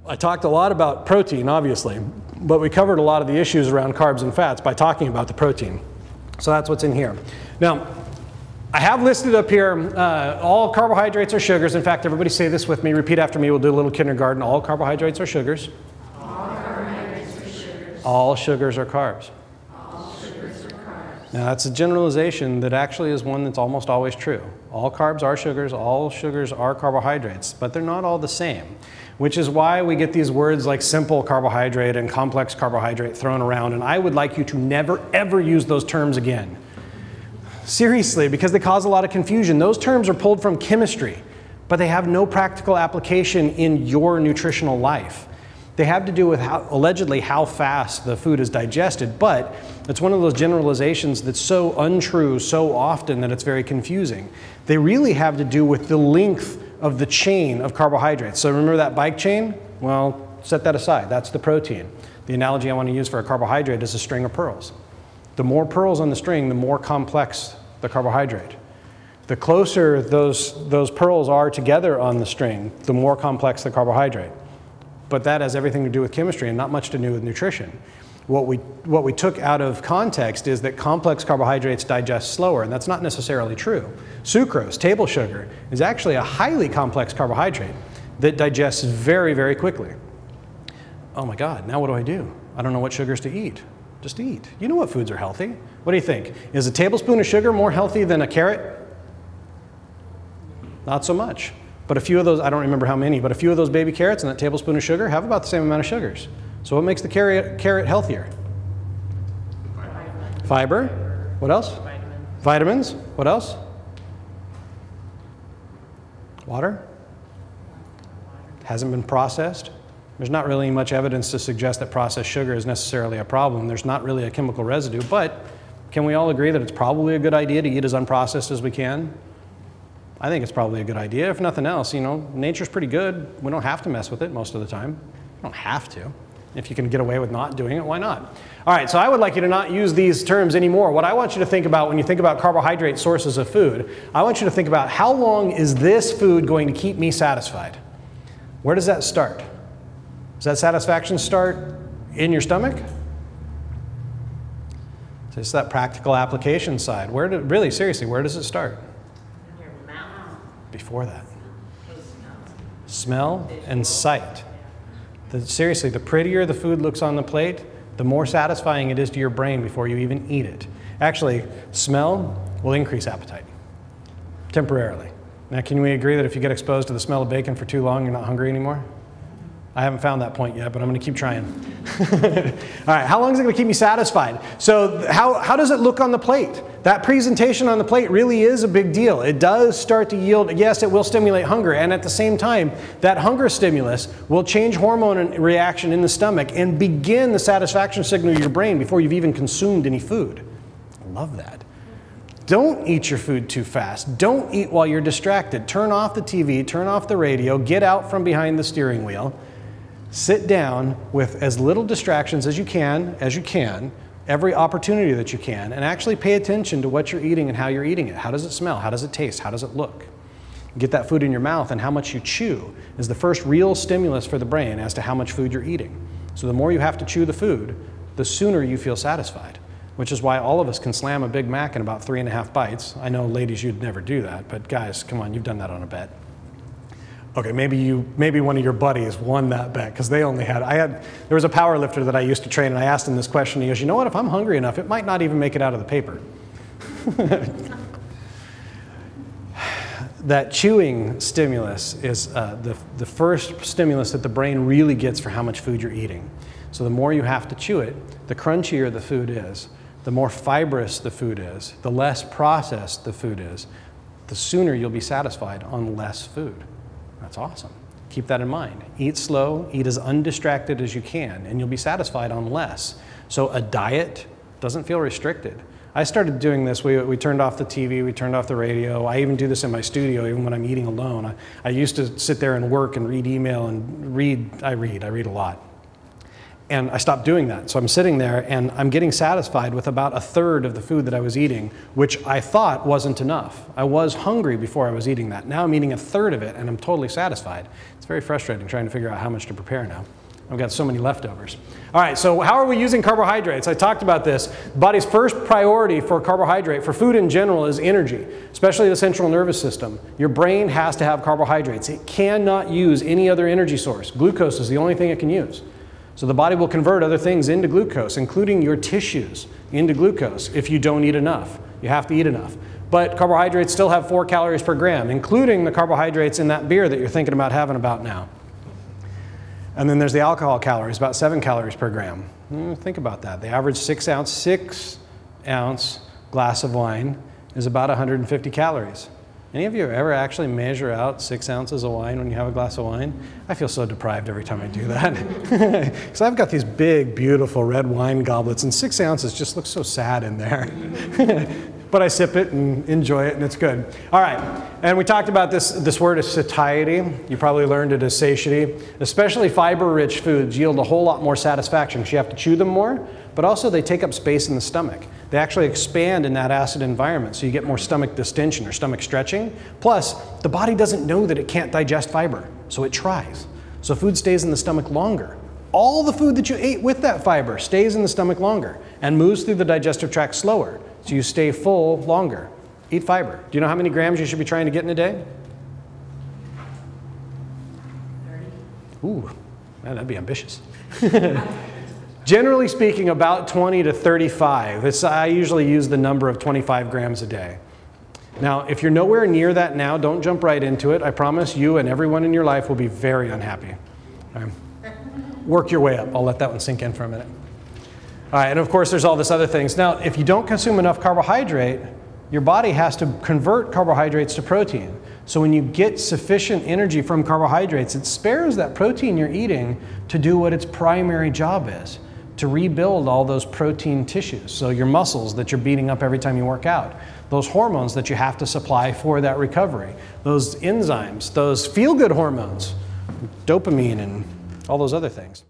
I talked a lot about protein, obviously, but we covered a lot of the issues around carbs and fats by talking about the protein. So that's what's in here. Now, I have listed up here all carbohydrates are sugars. In fact, everybody say this with me. Repeat after me. We'll do a little kindergarten. All carbohydrates are sugars. All carbohydrates are sugars. All sugars are carbs. All sugars are carbs. Now, that's a generalization that actually is one that's almost always true. All carbs are sugars. All sugars are carbohydrates, but they're not all the same, which is why we get these words like simple carbohydrate and complex carbohydrate thrown around. And I would like you to never, ever use those terms again. Seriously, because they cause a lot of confusion. Those terms are pulled from chemistry, but they have no practical application in your nutritional life. They have to do with allegedly how fast the food is digested, but it's one of those generalizations that's so untrue so often that it's very confusing. They really have to do with the length of the chain of carbohydrates. So remember that bike chain? Well, set that aside. That's the protein. The analogy I want to use for a carbohydrate is a string of pearls. The more pearls on the string, the more complex the carbohydrate. The closer those pearls are together on the string, the more complex the carbohydrate. But that has everything to do with chemistry and not much to do with nutrition. What we took out of context is that complex carbohydrates digest slower, and that's not necessarily true. Sucrose, table sugar, is actually a highly complex carbohydrate that digests very, very quickly. Oh my God, now what do I do? I don't know what sugars to eat. Just eat. You know what foods are healthy. What do you think? Is a tablespoon of sugar more healthy than a carrot? Not so much. But a few of those, I don't remember how many, but a few of those baby carrots and that tablespoon of sugar have about the same amount of sugars. So what makes the carrot healthier? Fiber. What else? Vitamins. What else? Water. Hasn't been processed. There's not really much evidence to suggest that processed sugar is necessarily a problem. There's not really a chemical residue, but can we all agree that it's probably a good idea to eat as unprocessed as we can? I think it's probably a good idea. If nothing else, you know, nature's pretty good. We don't have to mess with it most of the time. We don't have to. If you can get away with not doing it, why not? All right, so I would like you to not use these terms anymore. What I want you to think about when you think about carbohydrate sources of food, I want you to think about how long is this food going to keep me satisfied? Where does that start? Does that satisfaction start in your stomach? So it's that practical application side. Really, seriously, where does it start? In your mouth. Before that. Smell and sight. Seriously, the prettier the food looks on the plate, the more satisfying it is to your brain before you even eat it. Actually, smell will increase appetite temporarily. Now, can we agree that if you get exposed to the smell of bacon for too long, you're not hungry anymore? I haven't found that point yet, but I'm going to keep trying. All right, how long is it going to keep me satisfied? So how does it look on the plate? That presentation on the plate really is a big deal. It does start to yield, yes, it will stimulate hunger, and at the same time, that hunger stimulus will change hormone reaction in the stomach and begin the satisfaction signal to your brain before you've even consumed any food. I love that. Don't eat your food too fast. Don't eat while you're distracted. Turn off the TV, turn off the radio, get out from behind the steering wheel. Sit down with as little distractions as you can, every opportunity that you can, and actually pay attention to what you're eating and how you're eating it. How does it smell? How does it taste? How does it look? Get that food in your mouth, and how much you chew is the first real stimulus for the brain as to how much food you're eating. So the more you have to chew the food, the sooner you feel satisfied, which is why all of us can slam a Big Mac in about 3.5 bites. I know, ladies, you'd never do that, but guys, come on, you've done that on a bet. Okay, maybe one of your buddies won that bet because they only had, there was a power lifter that I used to train, and I asked him this question. He goes, you know what, if I'm hungry enough, it might not even make it out of the paper. That chewing stimulus is the first stimulus that the brain really gets for how much food you're eating. So the more you have to chew it, the crunchier the food is, the more fibrous the food is, the less processed the food is, the sooner you'll be satisfied on less food. That's awesome. Keep that in mind. Eat slow, eat as undistracted as you can, and you'll be satisfied on less. So a diet doesn't feel restricted. I started doing this. We turned off the TV, we turned off the radio. I even do this in my studio, even when I'm eating alone. I used to sit there and work and read email and I read a lot. And I stopped doing that. So I'm sitting there and I'm getting satisfied with about 1/3 of the food that I was eating, which I thought wasn't enough. I was hungry before I was eating that. Now I'm eating 1/3 of it and I'm totally satisfied. It's very frustrating trying to figure out how much to prepare now. I've got so many leftovers. All right, so how are we using carbohydrates? I talked about this. The body's first priority for carbohydrate, for food in general, is energy, especially the central nervous system. Your brain has to have carbohydrates. It cannot use any other energy source. Glucose is the only thing it can use. So the body will convert other things into glucose, including your tissues into glucose if you don't eat enough. You have to eat enough. But carbohydrates still have 4 calories per gram, including the carbohydrates in that beer that you're thinking about having about now. And then there's the alcohol calories, about 7 calories per gram. Think about that. The average 6-ounce glass of wine is about 150 calories. Any of you ever actually measure out 6 ounces of wine when you have a glass of wine? I feel so deprived every time I do that. Because I've got these big, beautiful red wine goblets, and 6 ounces just looks so sad in there. But I sip it and enjoy it, and it's good. All right, and we talked about this word is satiety. You probably learned it as satiety. Especially fiber-rich foods yield a whole lot more satisfaction because you have to chew them more, but also they take up space in the stomach. They actually expand in that acid environment, so you get more stomach distension or stomach stretching. Plus, the body doesn't know that it can't digest fiber, so it tries. So food stays in the stomach longer. All the food that you ate with that fiber stays in the stomach longer and moves through the digestive tract slower, so you stay full longer. Eat fiber. Do you know how many grams you should be trying to get in a day? 30. Ooh, man, that'd be ambitious. Generally speaking, about 20 to 35. I usually use the number of 25 grams a day. Now, if you're nowhere near that now, don't jump right into it. I promise you and everyone in your life will be very unhappy. Okay. Work your way up. I'll let that one sink in for a minute. All right, and of course, there's all this other things. Now, if you don't consume enough carbohydrate, your body has to convert carbohydrates to protein. So when you get sufficient energy from carbohydrates, it spares that protein you're eating to do what its primary job is, to rebuild all those protein tissues. So your muscles that you're beating up every time you work out, those hormones that you have to supply for that recovery, those enzymes, those feel-good hormones, dopamine and all those other things.